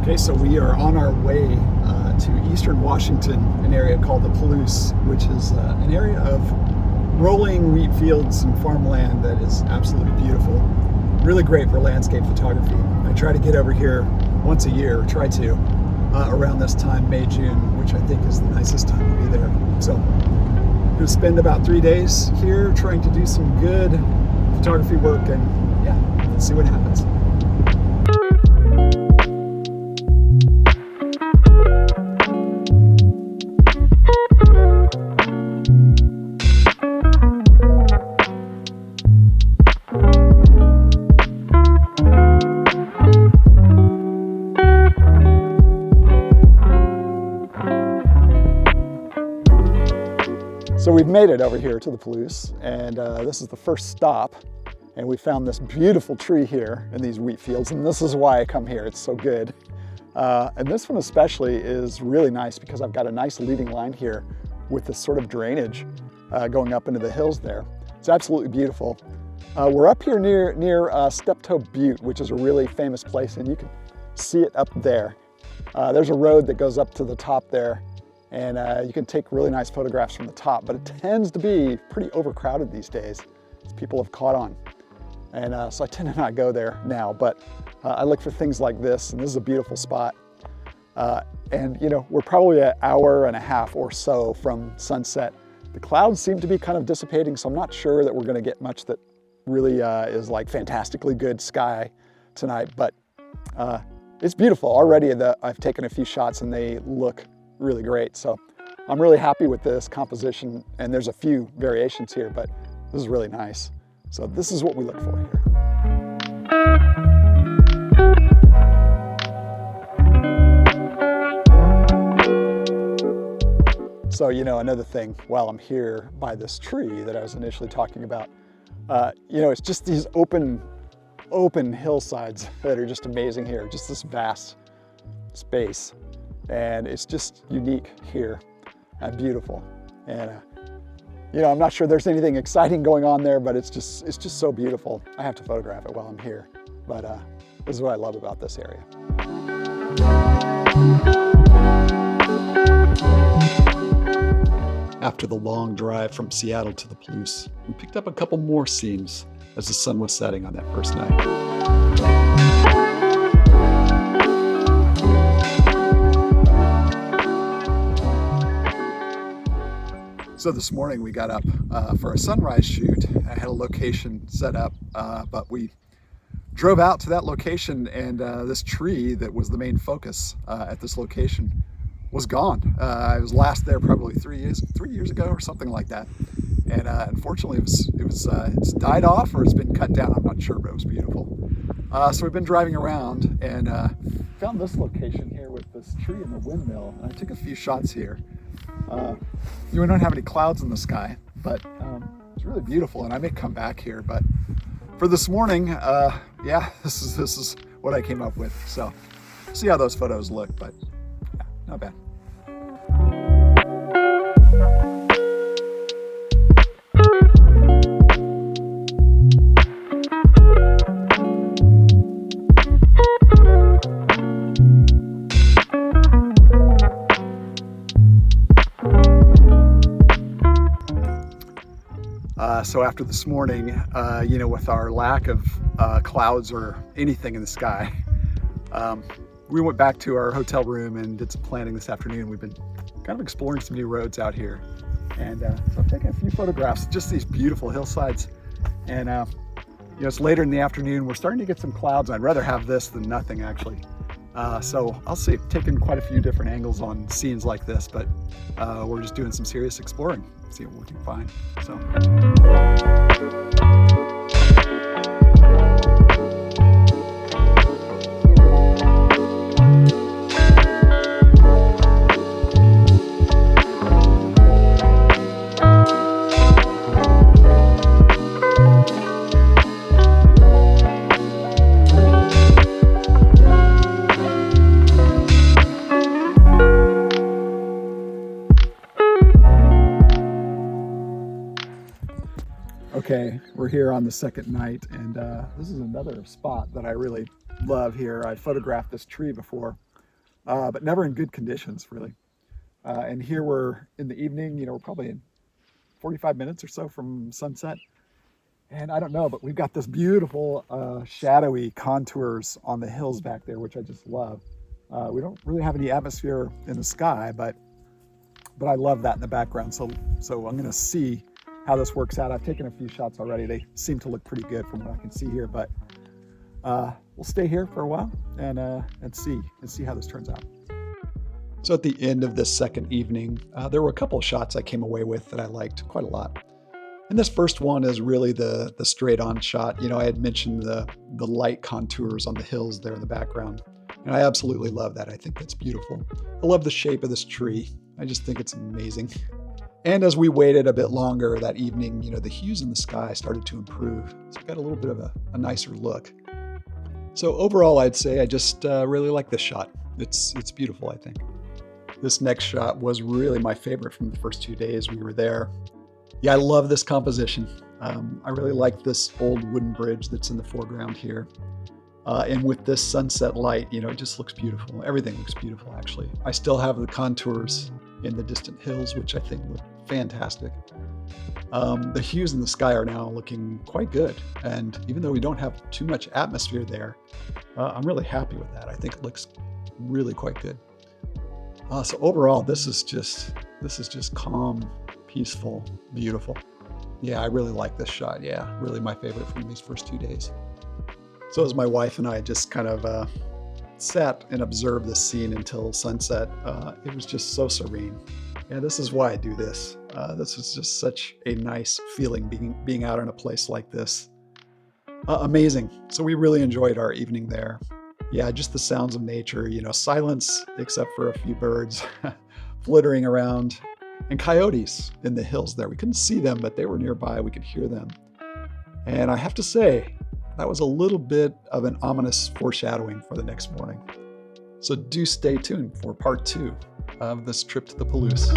Okay, so we are on our way to eastern Washington, an area called the Palouse, which is an area of rolling wheat fields and farmland that is absolutely beautiful. Really great for landscape photography. I try to get over here once a year, around this time, May, June, which I think is the nicest time to be there. So I'm going to spend about 3 days here trying to do some good photography work, and yeah, let's see what happens. So we've made it over here to the Palouse, and this is the first stop, and we found this beautiful tree here in these wheat fields, and this is why I come here. It's so good. And this one especially is really nice because I've got a nice leading line here with this sort of drainage going up into the hills there. It's absolutely beautiful. We're up here near Steptoe Butte, which is a really famous place, and you can see it up there. There's a road that goes up to the top there, and you can take really nice photographs from the top, but it tends to be pretty overcrowded these days, as people have caught on. And so I tend to not go there now, but I look for things like this, and this is a beautiful spot. And you know, we're probably an hour and a half or so from sunset. The clouds seem to be kind of dissipating, so I'm not sure that we're gonna get much that really is like fantastically good sky tonight, but it's beautiful. Already I've taken a few shots and they look really great. So I'm really happy with this composition, and there's a few variations here, but this is really nice. So this is what we look for here. So, you know, another thing while I'm here by this tree that I was initially talking about, you know, it's just these open hillsides that are just amazing here, just this vast space. And it's just unique here and beautiful. And you know, I'm not sure there's anything exciting going on there, but it's just so beautiful. I have to photograph it while I'm here. But this is what I love about this area. After the long drive from Seattle to the Palouse, we picked up a couple more scenes as the sun was setting on that first night. So this morning we got up for a sunrise shoot. I had a location set up, but we drove out to that location, and this tree that was the main focus at this location was gone. I was last there probably 3 years ago or something like that. And unfortunately it's died off, or it's been cut down. I'm not sure, but it was beautiful. So we've been driving around and found this location here with this tree and the windmill. And I took a few shots here. We don't have any clouds in the sky, but it's really beautiful, and I may come back here. But for this morning, yeah, this is what I came up with. So see how those photos look, but yeah, not bad. So after this morning, you know, with our lack of clouds or anything in the sky, we went back to our hotel room and did some planning this afternoon. We've been kind of exploring some new roads out here. And so I've taken a few photographs, just these beautiful hillsides. And you know, it's later in the afternoon. We're starting to get some clouds. I'd rather have this than nothing, actually. So I'll see, taking quite a few different angles on scenes like this, but we're just doing some serious exploring, see what we can find. So. Okay, we're here on the second night, and this is another spot that I really love here. I photographed this tree before, but never in good conditions, really. And here we're in the evening, we're probably in 45 minutes or so from sunset. And I don't know, but we've got this beautiful shadowy contours on the hills back there, which I just love. We don't really have any atmosphere in the sky, but I love that in the background. So I'm going to see how this works out. I've taken a few shots already. They seem to look pretty good from what I can see here, but we'll stay here for a while and see how this turns out. So at the end of this second evening, there were a couple of shots I came away with that I liked quite a lot. And this first one is really the straight-on shot. I had mentioned the light contours on the hills there in the background. And I absolutely love that. I think that's beautiful. I love the shape of this tree. I just think it's amazing. And as we waited a bit longer that evening, the hues in the sky started to improve. So we got a little bit of a nicer look. So overall, I'd say I just really like this shot. It's beautiful, I think. This next shot was really my favorite from the first 2 days we were there. Yeah, I love this composition. I really like this old wooden bridge that's in the foreground here. And with this sunset light, it just looks beautiful. Everything looks beautiful, actually. I still have the contours in the distant hills, which I think look fantastic. The hues in the sky are now looking quite good. And even though we don't have too much atmosphere there, I'm really happy with that. I think it looks really quite good. So overall, this is just calm, peaceful, beautiful. Yeah, I really like this shot. Yeah, really my favorite from these first 2 days. So as my wife and I just kind of sat and observed this scene until sunset, it was just so serene. Yeah, this is why I do this. This is just such a nice feeling being out in a place like this. Amazing. So we really enjoyed our evening there. Yeah, just the sounds of nature, silence except for a few birds flittering around, and coyotes in the hills there. We couldn't see them, but they were nearby. We could hear them. And I have to say, that was a little bit of an ominous foreshadowing for the next morning. So do stay tuned for part 2 of this trip to the Palouse.